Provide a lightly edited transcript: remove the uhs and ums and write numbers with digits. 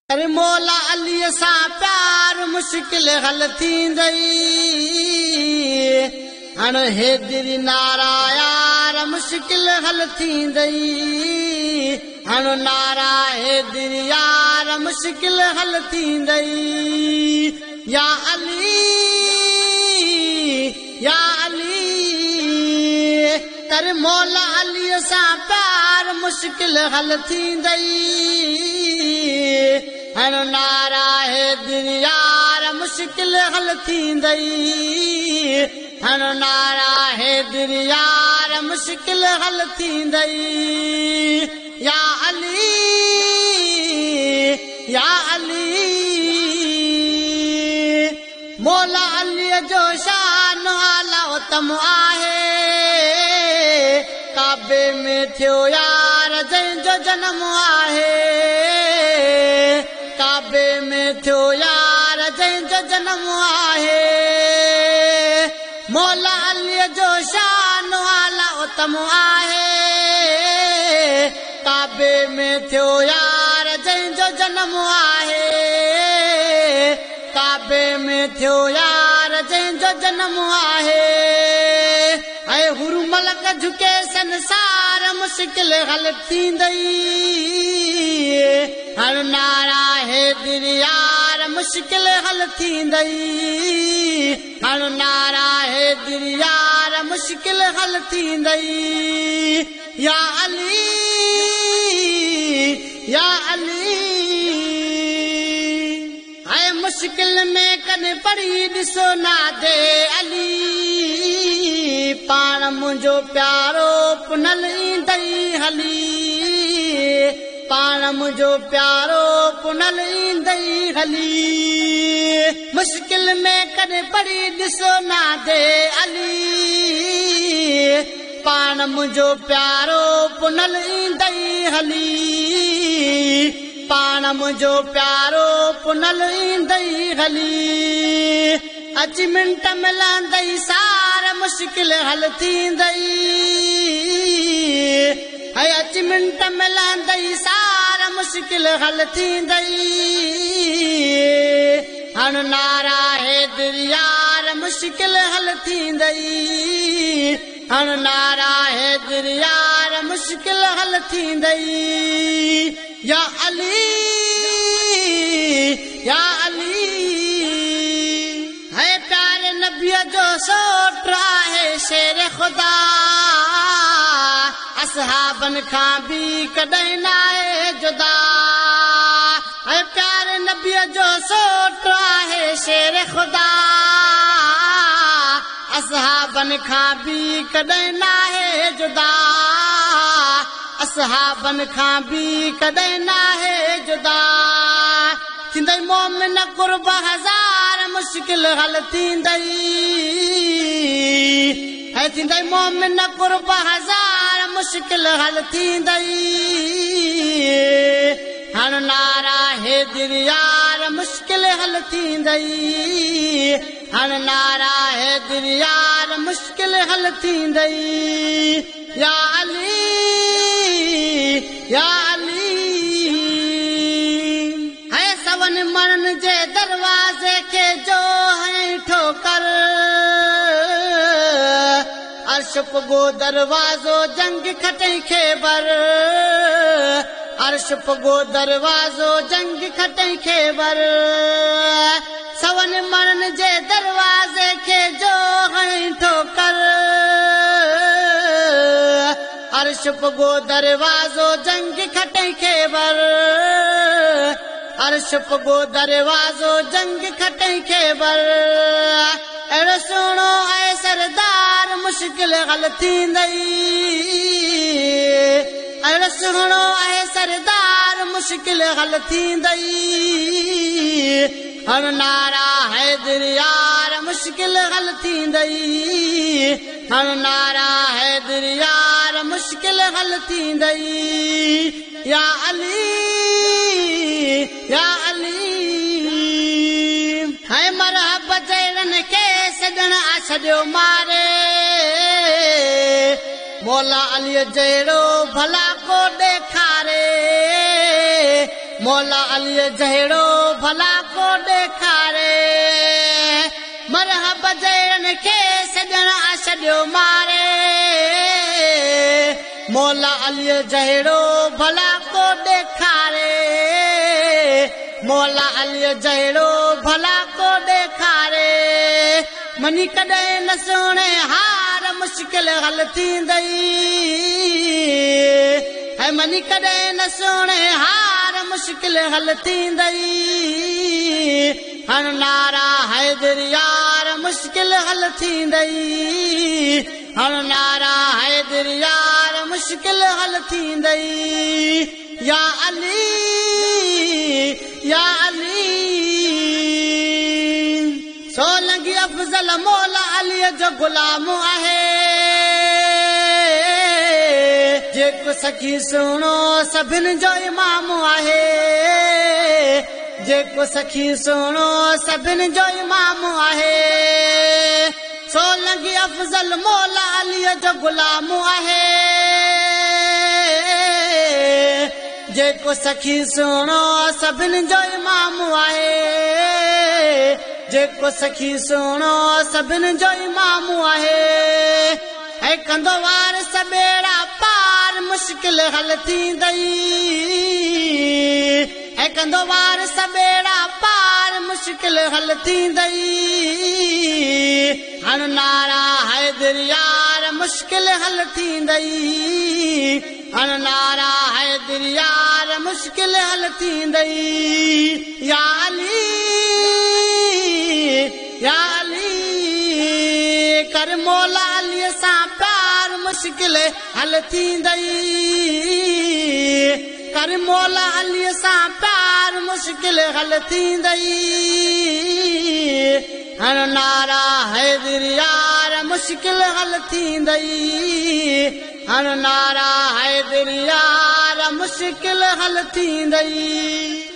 अरे मोला अली सा प्यार मुश्किल हल थींदई हण हेदरी नारा यार मुश्किल हल थींदई हण नारा हेदरी यार मुश्किल हल थींदई या अली कर मोला अली सा प्यार मुश्किल हल थींदई हण नारा हेदरी यार मुश्किल हल थींदई हण नारा हेदरी यार मुश्किल हल थींदई या अली मोला अली जो शान आला उत्तम आहे काबे में थियो यार जंहिंजो जनम आहे काबे में थियो यार जंहिंजो जनम आहे मोला अली जो शान आला उत्तम आहे काबे में थियो यार जंहिंजो जनम आहे काबे में थियो यार जंहिंजो जनम आहे ऐं हुरमलक झुके संसार मुश्किल हल थींदई हण नारा हेदरी यार मुश्किल हल थींदई हण नारा हेदरी यार मुश्किल हल थींदई या अली ऐं मुश्किल में कॾहिं पढ़ी ॾिसो ना दे अली पाण मुंहिंजो प्यारो पुनल ईंदई हली पाण मुंहिंजो प्यारो पुनल ईंदई हली मुश्किल में कॾहिं पढ़ी ॾिसो ना दे अली पाण मुंहिंजो प्यारो पुनल ईंदई हली पाण मुंहिंजो प्यारो पुनल ईंदई हली अच मिंट मिलंदई सार मुश्किल हल थींदई ऐं अच मिंट मिलंदई सार मुश्किल हल थींदई हण नारा हेदरी यार मुश्किल हल थींदई हण नारा हेदरी यार मुश्किल हल थींदई या अली है प्यारे नबीअ जो सोट आहे शेर खुदा असहाबन खां बि कॾहिं न आहे जुदा है प्यारे नबीअ जो सोट आहे शेर खुदा असहाबन खां बि कॾहिं न आहे जुदा असहाबन खां बि कॾहिं न आहे जुदा थींदई मोमिन कुर्ब हज़ार मुश्किल हल थींदई ऐं थींदई मोमिन कुर्ब हज़ार मुश्किल हल थींदई हण नारा हेदरी यार मुश्किल हल थींदई हण नारा हेदरी यार मुश्किल हल थींदई या अली है सवन मरण जे दरवाजे के जो है ठोकर अर्श पगो दरवाजो जंग खटई खेबर अर्श पगो दरवाजो जंग खटई खेबर सवन मरण जे दरवाजे के जो है ठोकर अर्श पगो दरवाजो जंग खटई खेबर अर्श पगो दरवाजो जंग खटई खेबर अहिड़ो सुहिणो ऐं सरदार मुश्किल हल थींदई अहिड़ो सुहिणो ऐं सरदार मुश्किल हल थींदई हण नारा हेदरी यार मुश्किल हल थींदई हण नारा हेदरी यार मुश्किल हल थींदई या अली है मरहब जहिड़नि खे सॼण छॾियो मारे मोला अलीअ जहिड़ो भला को ॾेखारे مولا علی جہڑو بھلا کو ॾेखारे مرحب جن کے سجن چھڏیو مارے مولا علی جہڑو بھلا کو ॾेखारे مولا علی جہڑو بھلا کو ॾेखारे منی کڏهن न सुणे हार मुश्किल हल थींदई है منی کڏهن न सुणे हार मुश्किल हल थींदई हण नारा हैदर यार मुश्किल हल थींदई हण नारा हैदर यार मुश्किल हल थींदई या अली सोलंगी अफ़ज़ल मौला अली जो गुलाम आहे जेको सखी सुहिणो सभिनि जो इमाम आहे जेको सखी सुहिणो सभिनि जो इमाम आहे सोलंगी अफ़ज़ल मौला अली जो गुलाम आहे जेको सखी सुहिणो सभिनि जो इमाम आहे जेको सखी सुहिणो सभिनि जो इमाम आहे ऐं कंदो वारस बेड़ा पार मुश्किल हल थींदई ऐं कंदो वारस बेड़ा पार मुश्किल हल थींदई हण नारा हैदर यार मुश्किल हल थींदई हण नारा हैदर यार मुश्किल हल थींदई या अली कर मौला अली सां प्यार मुश्किल हल थींदई कर मौला अली सां प्यार मुश्किल हल थींदई हण नारा हैदर यार मुश्किल हल थींदई हण नारा हैदर यार मुश्किल हल थींदई